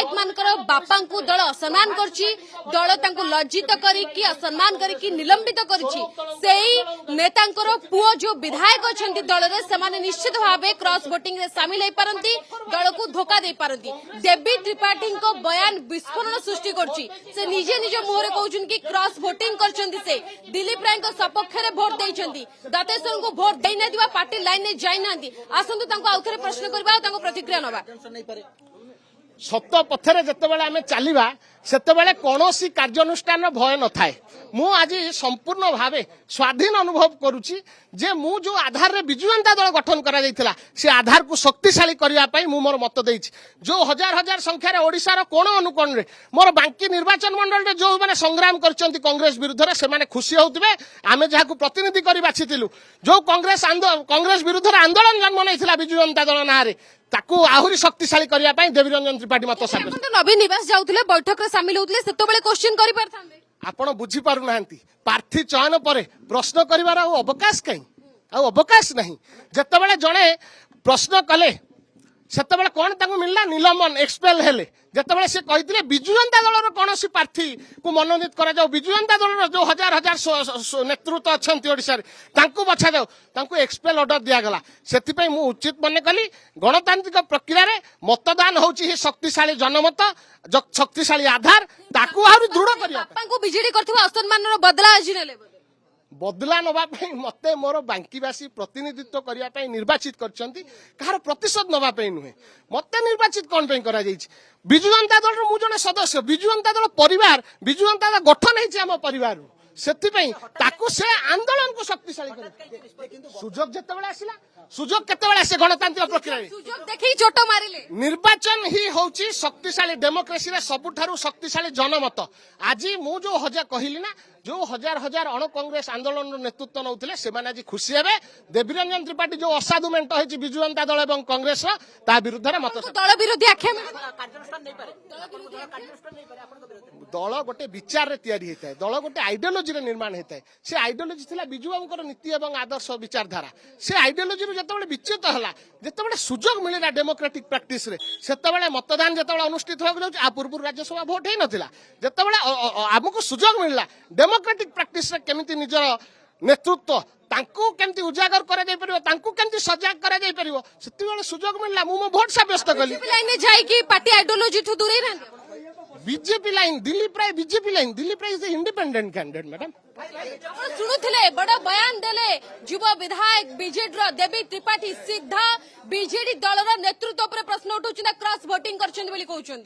विधायक मानकर बापा को दल असम्मान करछि दल तांको लज्जित करिकि असम्मान करिकि निलंबित करछि सेही नेतांकर पुओ जो विधायक अछंती दल रे समान निश्चित भाबे क्रॉस वोटिंग रे शामिल होई पारंती दल को धोखा दे पारंती। देवी त्रिपाठी को बयान विस्फोरण सृष्टि करछि से निजे निजे मुहरे कहउछन कि क्रॉस वोटिंग करछंती से दिलीप राय को सपक्ष रे वोट देइछंती दातेश्वर को वोट देइ नै दिबा पार्टी लाइन ने जाई नांती आसंतु तांको आउथरे प्रश्न करबा तांको प्रतिक्रिया नबा। सत पथरे जितेबाला आम चलवा सेतेबाला कौनसी कार्यानुष्ठान भय न थाए। मु आज संपूर्ण भावे स्वाधीन अनुभव करुच्ची जे मु जो आधार रे बिजु जनता दल गठन करा जायतिला से आधार को शक्तिशाली करबा पई मु मोर मत देइछि। जो हजार हजार संख्या रे ओडिसा रो कोण अनुकोण रे मोर बांकी निर्वाचन मंडल रे जो माने संग्राम करचंती कांग्रेस विरुद्ध रे से माने खुशी होउतबे आमे जहा को प्रतिनिधि करी बाछितिलु जो कांग्रेस विरुद्ध रे आंदोलन जन्म नैथिला बिजु जनता दल ना रे ताकू आहुरी शक्तिशाली करबा पई देवीरंजन त्रिपाठी मत साबित नवीन निवास जाउतले बैठक रे शामिल होउतले सेतबेले क्वेश्चन करि परथांबे आपण बुझी पारु नाहंती प्रार्थी चयन पर प्रश्न करिवार अवकाश कहीं अवकाश नहीं। जेतेबेले जणे प्रश्न कले सेतेबेले कोन ताकू मिलला निलंबन एक्सपेल हेले जेतेबेले से कहितले बिजु जनता दलर कोनोसी प्रार्थी को मनोनीत करा जाओ बिजु जनता दलर जो हजार हजार नेतृत्व अछंती ओडिसा रे तांकू बछा जाओ तांकू एक्सपेल ऑर्डर दिया गला। सेति पई मु उचित मने कली गणतांत्रिक प्रक्रिया रे मतदान होउची हे शक्तिशाली जनमत शक्तिशाली आधार ताकू आहुरी दृढ़ करिया बापा को बिजेडी करथिबा असम्मान रो बदला आजि नेले बदला नवा मते मोर बांकीवासी प्रतिनिधित्व करने निर्वाचित करछंती कहार प्रतिशत नवा नुहे मते निर्वाचित कौन करा जायछि। बिजु जनता दल मु जने सदस्य बिजु जनता दल परिवार बिजु जनता दल गठन है आम परिवार सेतिपई ताकू से आंदोलन को शक्तिशाली कर सुजोग जेतेबेले आसिला सुजोग केतेबेले आसे गणतांत्रिक प्रक्रिया सुजोग देखि चोट मारिले निर्वाचन ही होउची शक्तिशाली डेमोक्रेसी रे सबुठारु शक्तिशाली जनमत। आज मु जो कहली ना जो हजार हजार अण कांग्रेस आंदोलन नेतृत्व नौथिले से माने आज खुशी हेबे देवीरंजन त्रिपाठी जो असाधु मेंट होइची बिजु जनता दल एवं कांग्रेस ता विरुद्ध रे मत दल विरोधी आख्या दल गोटे विचार रे तैयारी होता है दल गोटे आइडियोलॉजी रे निर्माण होता है से आइडियोलॉजी थिला बिजु बाबूकर नीति एवं आदर्श विचारधारा से आइडियोलॉजी जेतेबेले विच्युत हला जेतेबेले सुजोग मिलिला डेमोक्रेटिक प्रैक्टिस रे सेतेबेले मतदान जेतेबेले अनुष्ठित होबा जाउची आ पूर्व राज्यसभा भोट हे नथिला जेतेबेले हमको सुजोग मिलिला डेमोक्रेटिक प्रैक्टिस रे केमिति निजर नेतृत्व तांकू केमती उजागर करा जाय परिबो तांकू केमती सजाग करा जाय परिबो सेति बेले सुजोग मिलला मु मो वोट साब्यस्त कली लाइन में जाई कि पार्टी आइडियोलॉजी ठु दूर रहन BJP line Dilip Rai is the independent candidate madam शुणुले बड़ बयान देले युवा विधायक बीजेडी देवी त्रिपाठी सीधा बीजेडी दल नेतृत्व पर प्रश्न उठाउछन क्रॉस वोटिंग करछन बोली कहउछन।